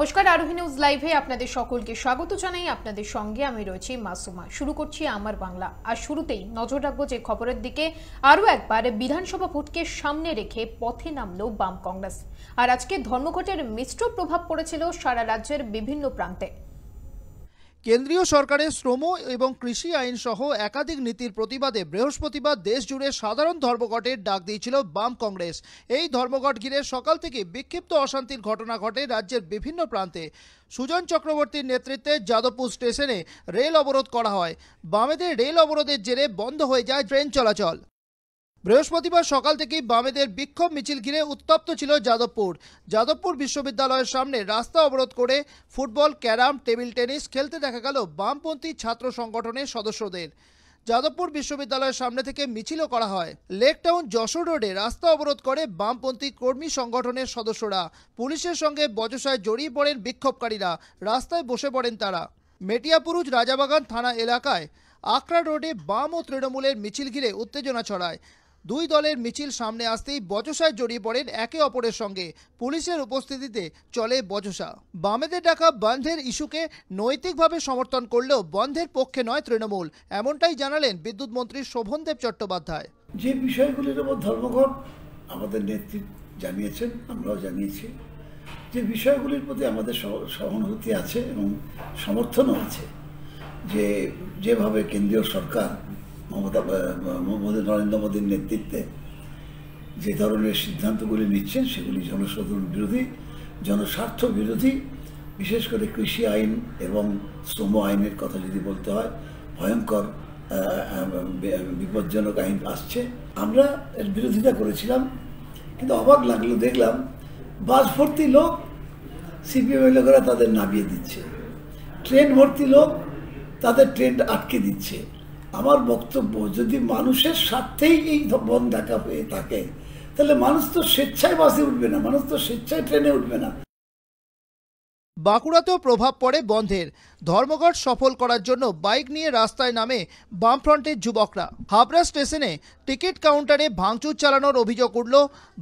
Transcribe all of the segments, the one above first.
নমস্কার, আরোহী নিউজ লাইভে আপনাদের সকলকে স্বাগত জানাই। আপনাদের সঙ্গে আমি রয়েছি মাসুমা। শুরু করছি আমার বাংলা। আর শুরুতেই নজর রাখবো যে খবরের দিকে। আরও একবার বিধানসভা ভোটকে সামনে রেখে পথে নামলো বাম কংগ্রেস। আর আজকে ধর্মঘটের মিশ্র প্রভাব পড়েছিল সারা রাজ্যের বিভিন্ন প্রান্তে। কেন্দ্রীয় সরকারের শ্রম এবং কৃষি আইন সহ একাধিক নীতির প্রতিবাদে বৃহস্পতিবার দেশ জুড়ে সাধারণ ধর্মঘটের ডাক দিয়েছিল বাম কংগ্রেস। এই ধর্মঘট ঘিরে সকাল থেকে বিক্ষিপ্ত অশান্তির ঘটনা ঘটে রাজ্যের বিভিন্ন প্রান্তে। সুজন চক্রবর্তীর নেতৃত্বে যাদবপুর স্টেশনে রেল অবরোধ করা হয়। বামেদের রেল অবরোধের জেরে বন্ধ হয়ে যায় ট্রেন চলাচল। বৃহস্পতিবার সকাল থেকেই বামেদের বিক্ষোভ মিছিল ঘিরে উত্তপ্ত ছিল যাদবপুর বিশ্ববিদ্যালয়ের সামনে রাস্তা অবরোধ করে ফুটবল, ক্যারাম, টেবিল টেনিস খেলতে দেখা গেল বামপন্থী ছাত্র সংগঠনের সদস্যদের। যাদবপুর বিশ্ববিদ্যালয়ের সামনে থেকে মিছিলও করা হয়। লেক টাউন যশোর রোডে রাস্তা অবরোধ করে বামপন্থী কর্মী সংগঠনের সদস্যরা। পুলিশের সঙ্গে বচসায় জড়িয়ে পড়েন বিক্ষোভকারীরা। রাস্তায় বসে পড়েন তারা। মেটিয়াপুরুজ রাজাবাগান থানা এলাকায় আকরা রোডে বাম ও তৃণমূলের মিছিল ঘিরে উত্তেজনা ছড়ায়। দুই দলের মিছিল সামনে আসতেই বচসায় জড়িয়ে পড়েন একে অপরের সঙ্গে। পুলিশের উপস্থিতিতে চলে বচসা। বামেদের ডাকা বন্ধের ইস্যুকে নৈতিকভাবে সমর্থন করলেও বন্ধের পক্ষে নয় তৃণমূল, এমনটাই জানালেন বিদ্যুৎ মন্ত্রী শোভনদেব চট্টোপাধ্যায়। যে বিষয়গুলির উপর ধর্মঘট আমাদের নেতৃত্ব জানিয়েছেন, আমরাও জানিয়েছি। যে বিষয়গুলির প্রতি আমাদের সহানুভূতি আছে এবং সমর্থনও আছে, যে যেভাবে কেন্দ্রীয় সরকার নরেন্দ্র মোদীর নেতৃত্বে যে ধরনের সিদ্ধান্তগুলি নিচ্ছেন সেগুলি জনসাধারণ বিরোধী, জনস্বার্থ বিরোধী। বিশেষ করে কৃষি আইন এবং শ্রম আইনের কথা যদি বলতে হয়, ভয়ঙ্কর বিপজ্জনক আইন আসছে। আমরা এর বিরোধিতা করেছিলাম, কিন্তু অবাক লাগলো, দেখলাম বাস ভর্তি লোক সিপিএম লোকেরা তাদের নামিয়ে দিচ্ছে, ট্রেন ভর্তি লোক তাদের ট্রেন আটকে দিচ্ছে। আমার বক্তব্য, যদি মানুষের স্বার্থেই এই বন্ধ ডাকা হয়ে থাকে, তাহলে মানুষ তো স্বেচ্ছায় বাসে উঠবে না, মানুষ তো স্বেচ্ছায় ট্রেনে উঠবে না। বাঁকুড়াতেও প্রভাব পড়ে বন্ধের। ধর্মঘট সফল করার জন্য বাইক নিয়ে রাস্তায় নামে বামফ্রন্টের যুবকরা। হাবড়া স্টেশনে টিকিট কাউন্টারে ভাঙচুর চালানোর অভিযোগ উঠল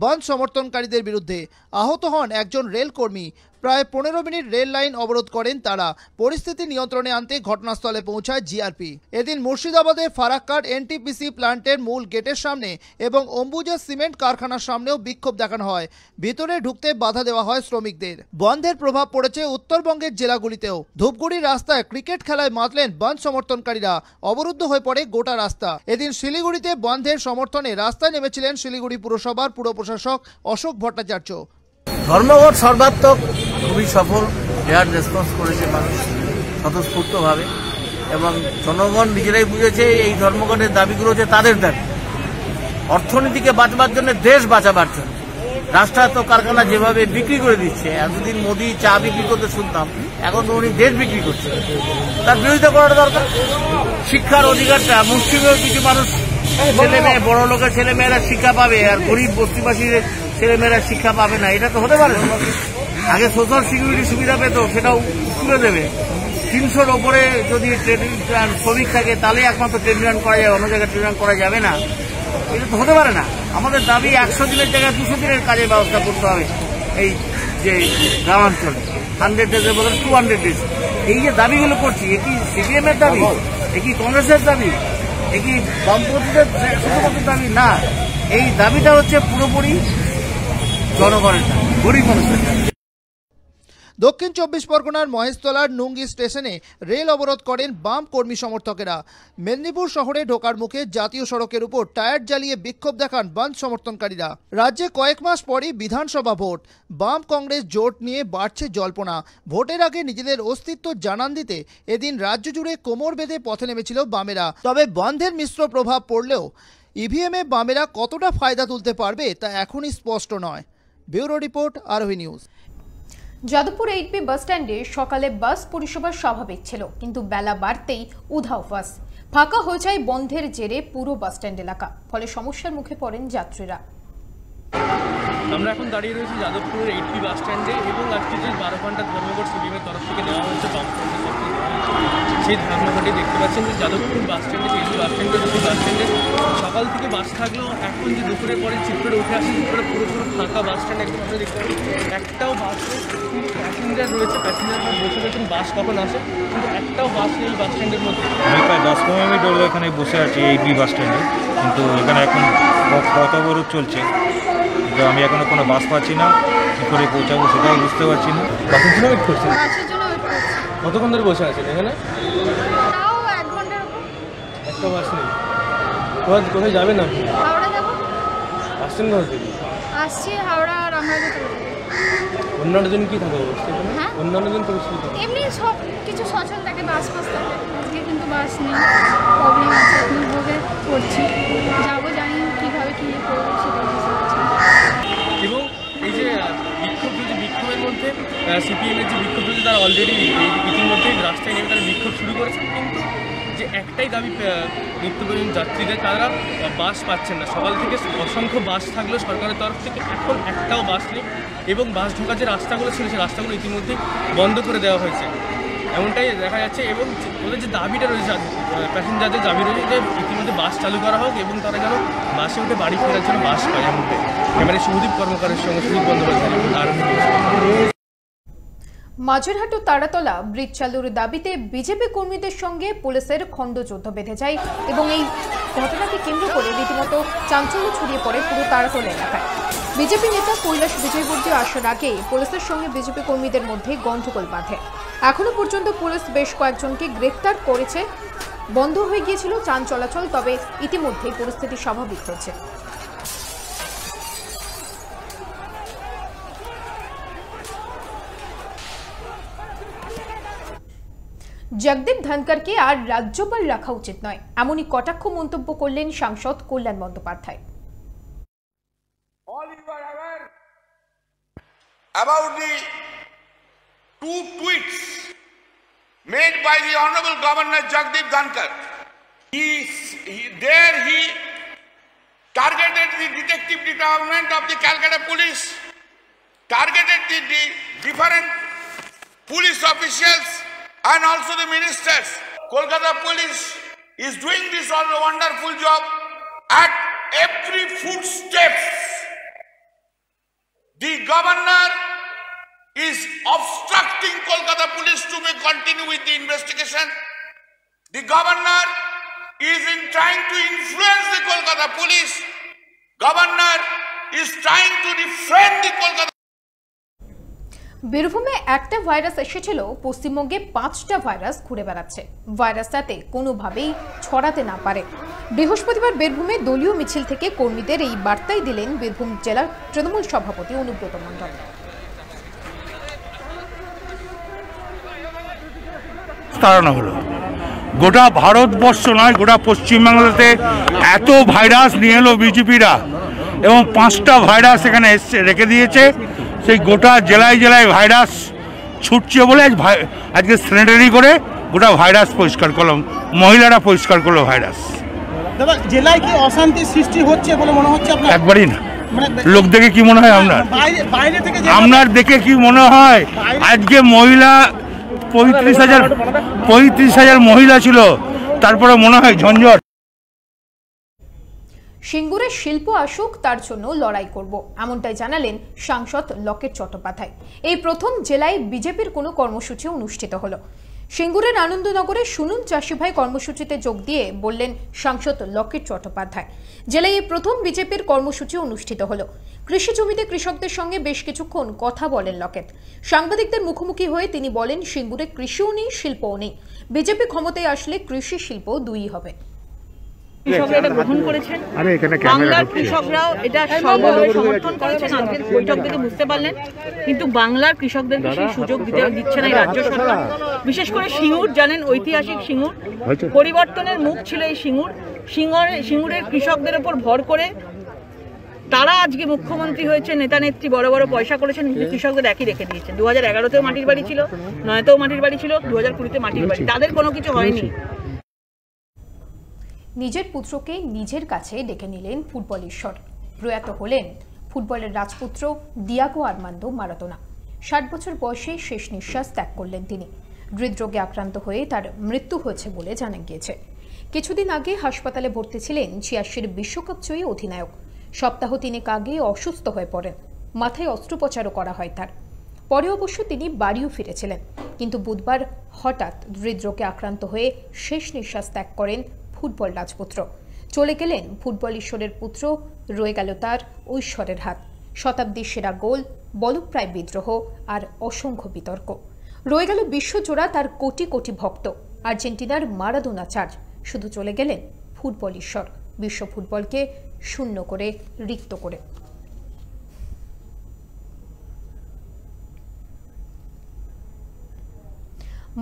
বন্ধ সমর্থনকারীদের বিরুদ্ধে। আহত হন একজন রেলকর্মী। প্রায় 15 মিনিট রেল লাইন অবরোধ করেন তারা। পরিস্থিতি নিয়ন্ত্রণে আনতে ঘটনাস্থলে পৌঁছায় জিআরপি। এদিন মুর্শিদাবাদের ফারাক্কার এনটিপিসি প্ল্যান্টের মূল গেটের সামনে এবং অম্বুজা সিমেন্ট কারখানার সামনেও বিক্ষোভ দেখানো হয়। ভিতরে ঢুকতে বাধা দেওয়া হয় শ্রমিকদের। বন্ধের প্রভাব পড়েছে উত্তরবঙ্গের জেলাগুলিতেও। ধূপগুড়ি রাস্তায় ক্রিকেট খেলায় মাতলেন বন্ধ সমর্থনকারীরা। অবরুদ্ধ হয়ে পড়ে গোটা রাস্তা। এদিন শিলিগুড়িতে বন্ধের সমর্থনে রাস্তায় নেমেছিলেন শিলিগুড়ি পুরসভার পুর প্রশাসক অশোক ভট্টাচার্য। ধর্মঘট সর্বাত্মক খুবই সফল। এয়ার রেসপন্স করেছে মানুষ স্বতঃস্ফূর্তভাবে, এবং জনগণ নিজেরাই বুঝেছে এই ধর্মঘটের দাবিগুলো হচ্ছে তাদের দাবি। অর্থনীতিকে বাঁচবার জন্য, দেশ বাঁচাবার জন্য। রাষ্ট্রায়ত্ত কারখানা যেভাবে বিক্রি করে দিচ্ছে, এতদিন মোদি চা বিক্রি করতে শুনতাম, এখন তো উনি দেশ বিক্রি করছে। তার বিরোধিতা করাটা দরকার। শিক্ষার অধিকারটা মুসলিমের কিছু মানুষ, ছেলে মেয়ে, বড় লোকের ছেলে মেয়েরা শিক্ষা পাবে, আর গরিব বস্তিবাসীর ছেলেমেয়েরা শিক্ষা পাবে না, এটা তো হতে পারে না। আগে সোশ্যাল সিকিউরিটি সুবিধা পেত, সেটাও তুলে দেবে। 300-র ওপরে যদি ট্রেনিং শ্রমিক থাকে, তাহলে একমাত্র ট্রেনিং করা যায়, অন্য জায়গায় ট্রেনিং করা যাবে না। এটা তো হতে পারে না। আমাদের দাবি 100 দিনের জায়গায় 200 দিনের কাজের ব্যবস্থা করতে হবে। এই যে গ্রামাঞ্চলে 100 ডেজের বদলে 200 ডেজ, এই যে দাবিগুলো করছি, এ কি সিপিএম এর দাবি? এ কি কংগ্রেসের দাবি? এ কি বামপন্থীদের শুধুমাত্র দাবি? না, এই দাবিটা হচ্ছে পুরোপুরি জনগণের দাবি, গরিব মানুষের দাবি। দক্ষিণ 24 পরগনার মহেশতলার নুঙ্গি স্টেশনে রেল অবরোধ করেন বাম কর্মী সমর্থকেরা। মেদিনীপুর শহরে ঢোকার মুখে জাতীয় সড়কের উপর টায়ার জ্বালিয়ে বিক্ষোভ দেখান বন্ধ সমর্থনকারীরা। রাজ্যে কয়েক মাস পরই বিধানসভা ভোট। বাম কংগ্রেস জোট নিয়ে বাড়ছে জল্পনা। ভোটের আগে নিজেদের অস্তিত্ব জানান দিতে এদিন রাজ্য জুড়ে কোমর বেঁধে পথে নেমেছিল বামেরা। তবে বন্ধের মিশ্র প্রভাব পড়লেও ইভিএমে বামেরা কতটা ফায়দা তুলতে পারবে তা এখনই স্পষ্ট নয়। ব্যুরো রিপোর্ট, আরোহী নিউজ। যাদবপুর 8B বাস স্ট্যান্ডে সকালে বাস পরিষেবা স্বাভাবিক ছিল, কিন্তু বেলা বাড়তেই উধাও বাস। ফাঁকা হয়ে যায় বন্ধের জেরে পুরো বাস স্ট্যান্ড এলাকা। ফলে সমস্যার মুখে পড়েন যাত্রীরা। আমরা এখন দাঁড়িয়ে রয়েছি যাদবপুরের 8B বাস স্ট্যান্ডে, এবং আজকে যে 12 ঘন্টা ধর্মঘট সিপিএমের তরফ থেকে দেওয়া হয়েছে বামফ্রন্টের তরফ থেকে, সেই ধর্মঘটে দেখতে পাচ্ছেন যে যাদবপুর বাস স্ট্যান্ডে এই বাস স্ট্যান্ডে সকাল থেকে বাস থাকলেও এখন যে দুপুরের পরে চিত্রে উঠে আসে চিত্রে পুরোপুরি ফাঁকা বাস স্ট্যান্ড একদম আপনি দেখতে পাচ্ছেন একটাও বাসে প্যাসেঞ্জার রয়েছে, প্যাসেঞ্জাররা বসে রয়েছেন বাস কখন আসে, কিন্তু একটাও বাস নেই এই বাস স্ট্যান্ডের মধ্যে। আমি প্রায় 10-15 মিনিট হলো এখানে বসে আছি এই বি বাস স্ট্যান্ডে, কিন্তু এখানে এখন পথ অবরোধ চলছে, কিন্তু আমি এখনো কোনো বাস পাচ্ছি না, কী করে পৌঁছাবো সেটাও বুঝতে পারছি না। বাসের জন্য ওয়েট করছেন? বাসের জন্য ওয়েট করছি। কতক্ষণ ধরে বসে আছেন এখানে? তাও 1 ঘন্টার উপর। একটা বাস নেই। কোথায় যাবেন আপনি? হাওড়া যাবো। আসছেন কোথা থেকে? আসছি হাওড়া আর আমরা যেতে পারি। অন্যান্য দিন কী থাকে অবস্থা এখানে? হ্যাঁ? অন্যান্য দিন পরিস্থিতি এমনি সব কিছু সচল থাকে, বাস ফাস থাকে। আজকে কিন্তু বাস নেই, প্রবলেম আছে, এখন ভোগে পড়ছি। যাবো, জানি কীভাবে কী করবো সেটা বুঝতে পারছি না। এবং এই যে বিক্ষোভের মধ্যে সিপিএমের যে বিক্ষোভ রয়েছে তারা অলরেডি ইতিমধ্যে রাস্তায় নেমে তারা বিক্ষোভ শুরু করেছেন, কিন্তু যে একটাই দাবি নিত্যপ্রয়োজন যাত্রীদের, তারা বাস পাচ্ছেন না। সকাল থেকে অসংখ্য বাস থাকলেও সরকারের তরফ থেকে এখন একটাও বাস নেই, এবং বাস ঢোকার যে রাস্তাগুলো ছিল সেই রাস্তাগুলো ইতিমধ্যেই বন্ধ করে দেওয়া হয়েছে, এমনটাই দেখা যাচ্ছে। এবং ওদের যে দাবিটা রয়েছে, প্যাসেঞ্জারদের দাবি রয়েছে যে ইতিমধ্যে বাস চালু করা হোক এবং তারা যেন বাসে উঠে বাড়ি ফেরার জন্য বাস পায়। এমনটাই এবারে শুভদীপ কর্মকারের সঙ্গে সুদীপ বন্দ্যোপাধ্যায় আর মাঝেরহাট ও তারাতলা ব্রিজ চালুর দাবিতে বিজেপি কর্মীদের সঙ্গে পুলিশের খণ্ডযুদ্ধ বেঁধে যায় এবং এই ঘটনাকে কেন্দ্র করে রীতিমতো চাঞ্চল্য ছড়িয়ে পড়ে পুরো তারাতলা এলাকায়। বিজেপি নেতা কৈলাস বিজয়বর্গী আসার আগে পুলিশের সঙ্গে বিজেপি কর্মীদের মধ্যে গন্ডগোল বাঁধে। এখনো পর্যন্ত পুলিশ বেশ কয়েকজনকে গ্রেফতার করেছে। বন্ধ হয়ে গিয়েছিল যান চলাচল, তবে ইতিমধ্যেই পরিস্থিতি স্বাভাবিক হয়েছে। জগদীপ ধনকরকে আর রাজ্যপাল রাখা উচিত নয়, এমনই কটাক্ষ মন্তব্য করলেন সাংসদ কল্যাণ Bandyopadhyay. All you are aware about the 2 tweets made by the Honorable Governor Jagdeep Dhankar. He targeted the detective department of the Calcutta Police, targeted the different police officials and also the ministers. Kolkata Police is doing this wonderful job at every footsteps. The governor is obstructing Kolkata Police to continue with the investigation. The governor is trying to influence the Kolkata Police. Governor is trying to defend the Kolkata. বীরভূমে একটা virus এসেছিল, পশ্চিমবঙ্গে 5টা virus ঘুরে বেড়াচ্ছে। Virus যাতে কোনোভাবেই ছড়াতে না পারে। বৃহস্পতিবার বীরভূমে দলীয় মিছিল থেকে কর্মীদের এই বার্তাই দিলেন বীরভূম জেলার তৃণমূল সভাপতি অনুব্রত মণ্ডল। তাড়ানো হলো, গোটা ভারতবর্ষ নয় গোটা পশ্চিমবাংলাতে এত ভাইরাস নিয়ে এলো বিজেপিরা, এবং 5টা ভাইরাস এখানে এসছে রেখে দিয়েছে। সেই গোটা জেলায় জেলায় ভাইরাস ছুটছে বলে আজকে স্যানিটারি করে গোটা ভাইরাস পরিষ্কার করলাম, মহিলারা পরিষ্কার করলো ভাইরাস। দাদা, জেলায় কি অশান্তি সৃষ্টি হচ্ছে বলে মনে হচ্ছে আপনার? একবারই না। লোক দেখে কি মনে হয় আপনার? আপনার দেখে কি মনে হয়? আজকে মহিলা 35,000 মহিলা ছিল, তারপরে মনে হয় ঝঞ্ঝট। সিঙ্গুরে শিল্প আসুক, তার জন্য লড়াই করব, এমনটাই জানালেন সাংসদ লকেট চট্টোপাধ্যায়। এই প্রথম জেলায় বিজেপির কোনো কর্মসূচি অনুষ্ঠিত হলো। সিঙ্গুরের আনন্দনগরে শুনুন চাষি ভাই কর্মসূচিতে যোগ দিয়ে বললেন সাংসদ লকেট চট্টোপাধ্যায়। জেলায় এই প্রথম বিজেপির কর্মসূচি অনুষ্ঠিত হলো। কৃষি জমিতে কৃষকদের সঙ্গে বেশ কিছুক্ষণ কথা বলেন লকেট। সাংবাদিকদের মুখোমুখি হয়ে তিনি বলেন, সিঙ্গুরে কৃষিও নেই, শিল্পও নেই। বিজেপি ক্ষমতায় আসলে কৃষি শিল্প দুইই হবে। কৃষকরা এটা গ্রহণ করেছেন, বাংলার কৃষকরাও এটা সর্বভাবে সমর্থন করেছেন। আজকের বৈঠক থেকে বুঝতে পারলেন, কিন্তু বাংলার কৃষকদেরকে সেই সুযোগ দিচ্ছে না এই রাজ্য সরকার। বিশেষ করে সিঙ্গুর, জানেন ঐতিহাসিক সিঙ্গুর, পরিবর্তনের মুখ ছিল এই সিঙ্গুরের কৃষকদের উপর ভর করে তারা আজকে মুখ্যমন্ত্রী হয়েছে, নেতা নেত্রী বড় বড় পয়সা করেছেন, কিন্তু কৃষকদের একই রেখে দিয়েছেন। 2011তেও মাটির বাড়ি ছিল, 9তেও মাটির বাড়ি ছিল, 2020তে মাটির বাড়ি, তাদের কোনো কিছু হয়নি। নিজের পুত্রকে নিজের কাছে ডেকে নিলেন ফুটবল ঈশ্বর। প্রয়াত হলেন ফুটবলের রাজপুত্র দিয়াগো আর্মান্দো মারাদোনা। 60 বছর বয়সে শেষ নিঃশ্বাস ত্যাগ করলেন তিনি। হৃদরোগে আক্রান্ত হয়ে তার মৃত্যু হয়েছে বলে জানা গিয়েছে। কিছুদিন আগে হাসপাতালে ভর্তি ছিলেন 86 বিশ্বকাপ জয়ী অধিনায়ক। সপ্তাহ 3 আগে অসুস্থ হয়ে পড়েন, মাথায় অস্ত্রোপচারও করা হয় তার। পরে অবশ্য তিনি বাড়িও ফিরেছিলেন, কিন্তু বুধবার হঠাৎ হৃদরোগে আক্রান্ত হয়ে শেষ নিঃশ্বাস ত্যাগ করেন ফুটবল রাজপুত্র। চলে গেলেন ফুটবল ঈশ্বরের পুত্র, রয়ে গেল তার ঐশ্বরের হাত। শতাব্দীর সেরা গোল, বলপ্রায় বিদ্রোহ আর অসংখ্য বিতর্ক। রয়ে গেল বিশ্বজোড়া তার কোটি কোটি ভক্ত। আর্জেন্টিনার মারাদোনা চার্জ, শুধু চলে গেলেন ফুটবল ঈশ্বর, বিশ্ব ফুটবলকে শূন্য করে, রিক্ত করে।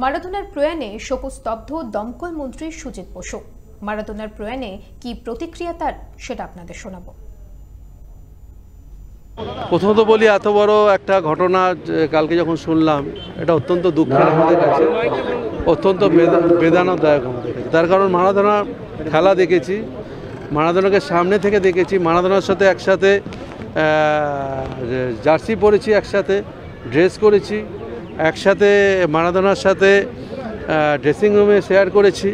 মারাদোনার প্রয়াণে শোকস্তব্ধ দমকল মন্ত্রী সুজিত বসু। মারাদোনার প্রয়াণে কি প্রতিক্রিয়া তার, সেটা আপনাদের শোনাবো। প্রথমত বলি, এত বড় একটা ঘটনা কালকে যখন শুনলাম, এটা অত্যন্ত দুঃখের আমাদের কাছে, অত্যন্ত বেদনাদায়ক আমাদের কাছে। তার কারণ মারাদোনা খেলা দেখেছি, মারাদোনাকে সামনে থেকে দেখেছি, মারাদোনার সাথে একসাথে জার্সি পরেছি, একসাথে ড্রেস করেছি, একসাথে মারাদোনার সাথে ড্রেসিং রুমে শেয়ার করেছি।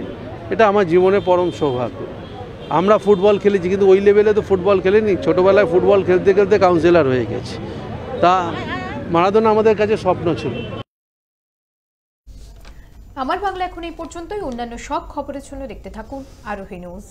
এটা আমার জীবনে পরম সৌভাগ্য। আমরা ফুটবল খেলেছি, কিন্তু ওই লেভেলে তো ফুটবল খেলিনি। ছোটোবেলায় ফুটবল খেলতে খেলতে কাউন্সিলর হয়ে গেছি। তা মারাদোনা আমাদের কাছে স্বপ্ন ছিল। আমার বাংলা এখন এই পর্যন্তই। অন্যান্য সব খবরের জন্য দেখতে থাকুন আরোহী নিউজ।